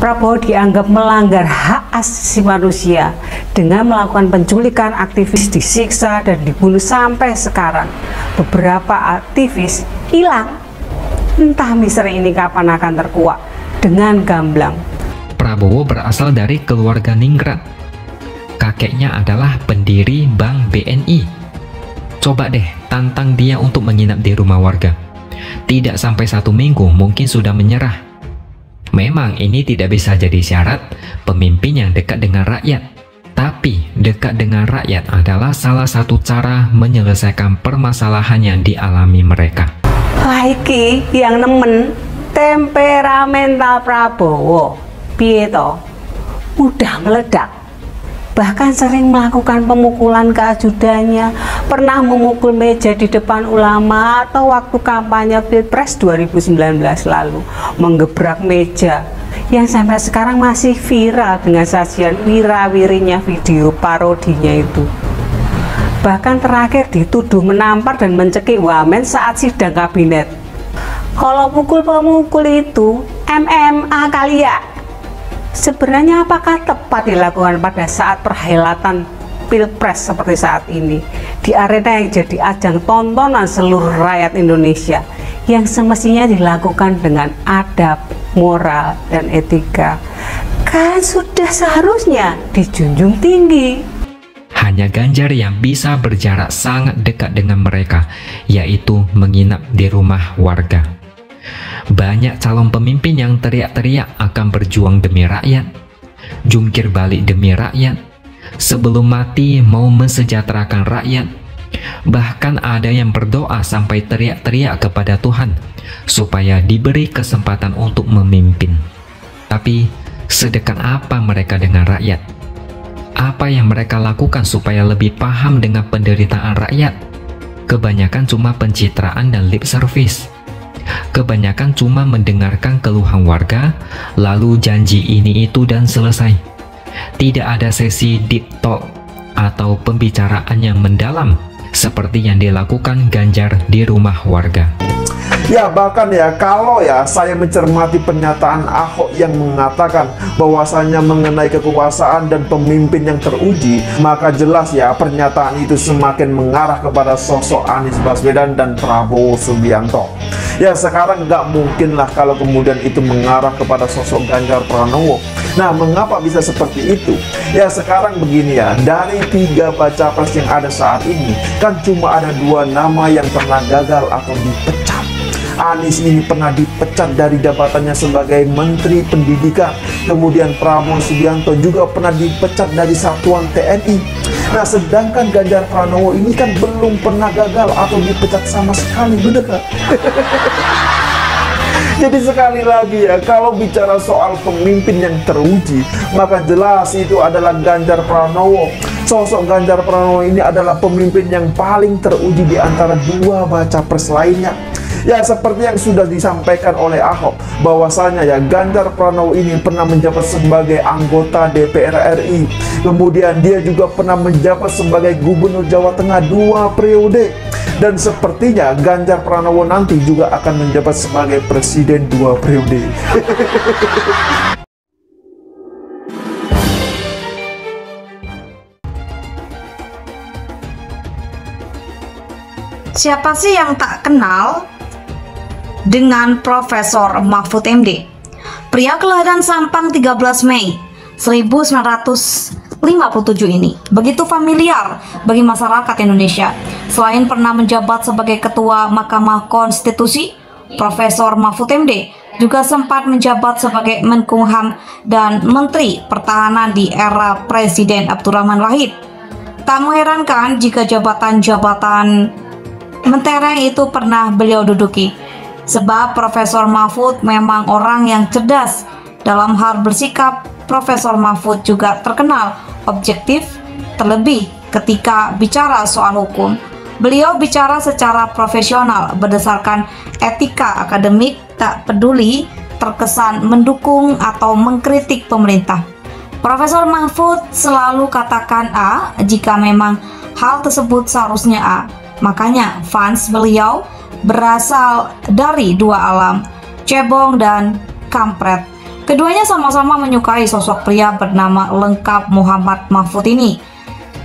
Prabowo dianggap melanggar hak asasi manusia dengan melakukan penculikan aktivis, disiksa dan dibunuh sampai sekarang. Beberapa aktivis hilang, entah misteri ini kapan akan terkuak dengan gamblang. Prabowo berasal dari keluarga ningrat. Kakeknya adalah pendiri Bank BNI. Coba deh tantang dia untuk menginap di rumah warga. Tidak sampai 1 minggu mungkin sudah menyerah. Memang ini tidak bisa jadi syarat pemimpin yang dekat dengan rakyat. Tapi dekat dengan rakyat adalah salah satu cara menyelesaikan permasalahan yang dialami mereka. Iki yang nemen temperamental Prabowo, piye to? Udah meledak. Bahkan sering melakukan pemukulan ke ajudannya, pernah memukul meja di depan ulama, atau waktu kampanye Pilpres 2019 lalu menggebrak meja yang sampai sekarang masih viral dengan sajian wirawirinya video parodinya itu. Bahkan terakhir dituduh menampar dan mencekik wamen saat sidang kabinet. Kalau pukul-pemukul itu MMA kali ya? Sebenarnya apakah tepat dilakukan pada saat perhelatan Pilpres seperti saat ini, di arena yang jadi ajang tontonan seluruh rakyat Indonesia, yang semestinya dilakukan dengan adab, moral, dan etika? Kan sudah seharusnya dijunjung tinggi. Hanya Ganjar yang bisa berjarak sangat dekat dengan mereka, yaitu menginap di rumah warga. Banyak calon pemimpin yang teriak-teriak akan berjuang demi rakyat, jungkir balik demi rakyat, sebelum mati mau mensejahterakan rakyat. Bahkan ada yang berdoa sampai teriak-teriak kepada Tuhan supaya diberi kesempatan untuk memimpin. Tapi sedekat apa mereka dengan rakyat? Apa yang mereka lakukan supaya lebih paham dengan penderitaan rakyat? Kebanyakan cuma pencitraan dan lip service. Kebanyakan cuma mendengarkan keluhan warga, lalu janji ini itu dan selesai. Tidak ada sesi deep talk atau pembicaraan yang mendalam seperti yang dilakukan Ganjar di rumah warga. Ya, bahkan ya, kalau ya saya mencermati pernyataan Ahok yang mengatakan bahwasanya mengenai kekuasaan dan pemimpin yang teruji, maka jelas ya pernyataan itu semakin mengarah kepada sosok Anies Baswedan dan Prabowo Subianto. Ya, sekarang nggak mungkin lah kalau kemudian itu mengarah kepada sosok Ganjar Pranowo. Nah, mengapa bisa seperti itu? Ya, sekarang begini ya, dari 3 baca pres yang ada saat ini, kan cuma ada 2 nama yang pernah gagal atau dipecat. Anies ini pernah dipecat dari jabatannya sebagai Menteri Pendidikan. Kemudian Prabowo Subianto juga pernah dipecat dari Satuan TNI. Nah, sedangkan Ganjar Pranowo ini kan belum pernah gagal atau dipecat sama sekali, bener kan? Jadi sekali lagi ya, kalau bicara soal pemimpin yang teruji, maka jelas itu adalah Ganjar Pranowo. Sosok Ganjar Pranowo ini adalah pemimpin yang paling teruji di antara 2 baca pres lainnya. Ya, seperti yang sudah disampaikan oleh Ahok, bahwasanya ya Ganjar Pranowo ini pernah menjabat sebagai anggota DPR RI. Kemudian dia juga pernah menjabat sebagai Gubernur Jawa Tengah 2 periode. Dan sepertinya Ganjar Pranowo nanti juga akan menjabat sebagai Presiden 2 periode. Siapa sih yang tak kenal dengan Profesor Mahfud MD? Pria kelahiran Sampang 13 Mei 1957 ini begitu familiar bagi masyarakat Indonesia. Selain pernah menjabat sebagai Ketua Mahkamah Konstitusi, Profesor Mahfud MD juga sempat menjabat sebagai Menkumham dan Menteri Pertahanan di era Presiden Abdurrahman Wahid. Tak mengherankan jika jabatan-jabatan mentereng itu pernah beliau duduki, sebab Profesor Mahfud memang orang yang cerdas. Dalam hal bersikap, Profesor Mahfud juga terkenal objektif, terlebih ketika bicara soal hukum. Beliau bicara secara profesional berdasarkan etika akademik, tak peduli terkesan mendukung atau mengkritik pemerintah. Profesor Mahfud selalu katakan A jika memang hal tersebut seharusnya A. Makanya fans beliau berasal dari 2 alam, cebong dan kampret. Keduanya sama-sama menyukai sosok pria bernama lengkap Muhammad Mahfud ini.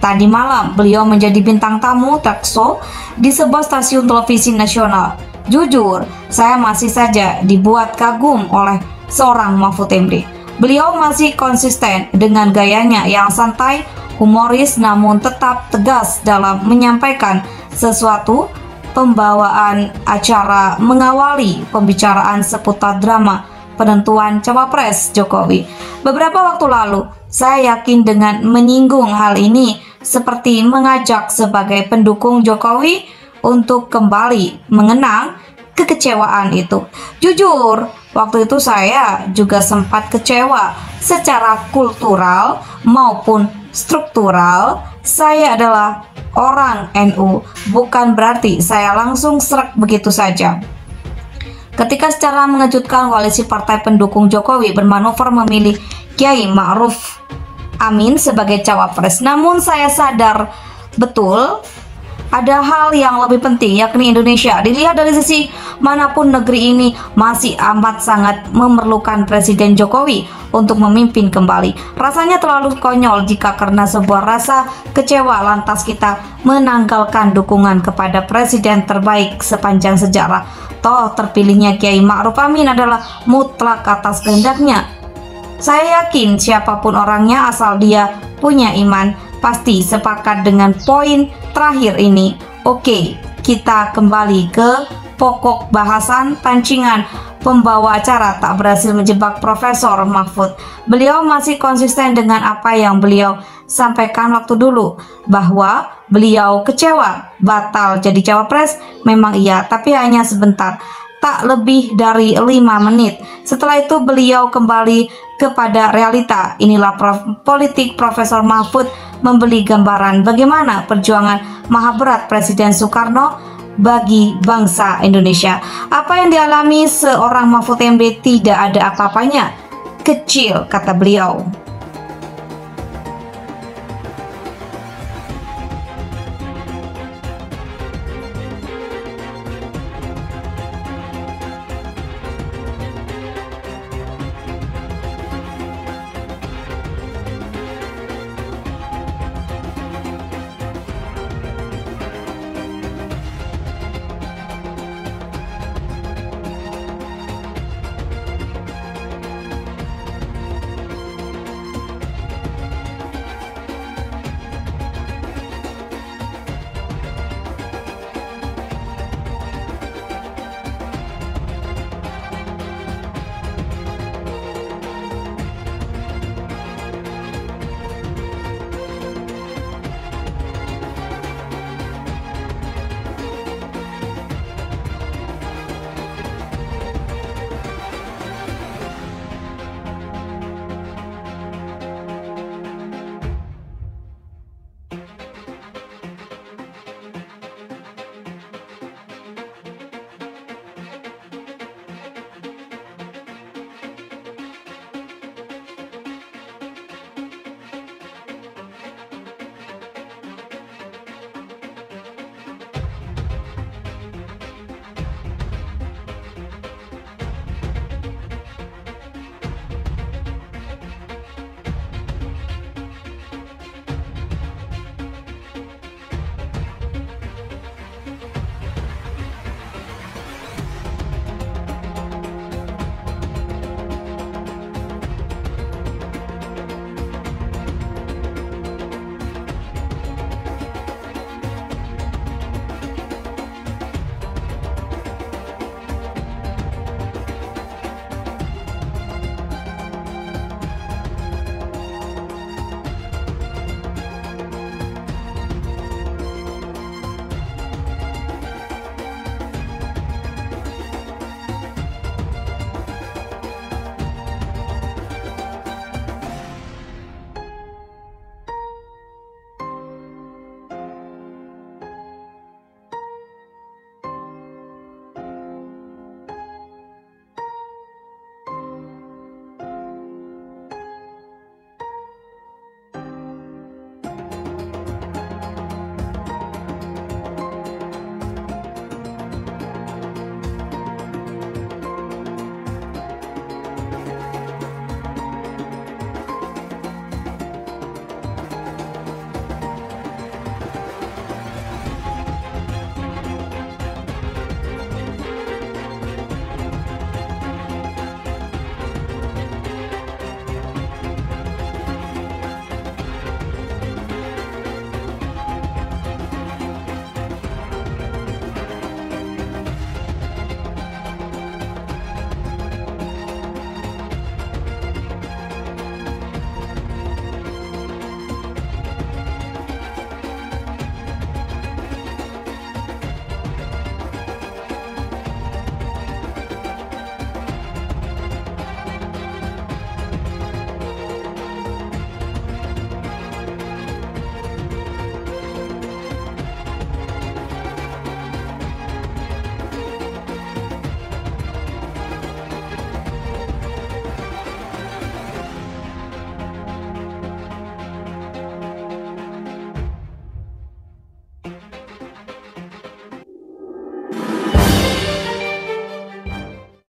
Tadi malam beliau menjadi bintang tamu talk show di sebuah stasiun televisi nasional. Jujur, saya masih saja dibuat kagum oleh seorang Mahfud MD. Beliau masih konsisten dengan gayanya yang santai, humoris, namun tetap tegas dalam menyampaikan sesuatu. Pembawaan acara mengawali pembicaraan seputar drama penentuan cawapres Jokowi. Beberapa waktu lalu, saya yakin dengan menyinggung hal ini seperti mengajak sebagai pendukung Jokowi untuk kembali mengenang kekecewaan itu. Jujur, waktu itu saya juga sempat kecewa secara kultural maupun struktural. Saya adalah orang NU, bukan berarti saya langsung srek begitu saja. Ketika secara mengejutkan koalisi partai pendukung Jokowi bermanuver memilih Kiai Ma'ruf Amin sebagai cawapres, namun saya sadar betul ada hal yang lebih penting, yakni Indonesia. Dilihat dari sisi manapun, negeri ini masih amat sangat memerlukan Presiden Jokowi untuk memimpin kembali. Rasanya terlalu konyol jika karena sebuah rasa kecewa lantas kita menanggalkan dukungan kepada Presiden terbaik sepanjang sejarah. Toh terpilihnya Kiai Ma'ruf Amin adalah mutlak atas kehendaknya. Saya yakin siapapun orangnya, asal dia punya iman, pasti sepakat dengan poin terakhir ini. Oke, kita kembali ke pokok bahasan. Pancingan pembawa acara tak berhasil menjebak Profesor Mahfud. Beliau masih konsisten dengan apa yang beliau sampaikan waktu dulu, bahwa beliau kecewa batal jadi cawapres. Memang iya, tapi hanya sebentar, tak lebih dari 5 menit. Setelah itu beliau kembali kepada realita. Inilah politik Profesor Mahfud membeli gambaran bagaimana perjuangan maha berat Presiden Soekarno bagi bangsa Indonesia. Apa yang dialami seorang Mahfud MD tidak ada apa-apanya. Kecil, kata beliau.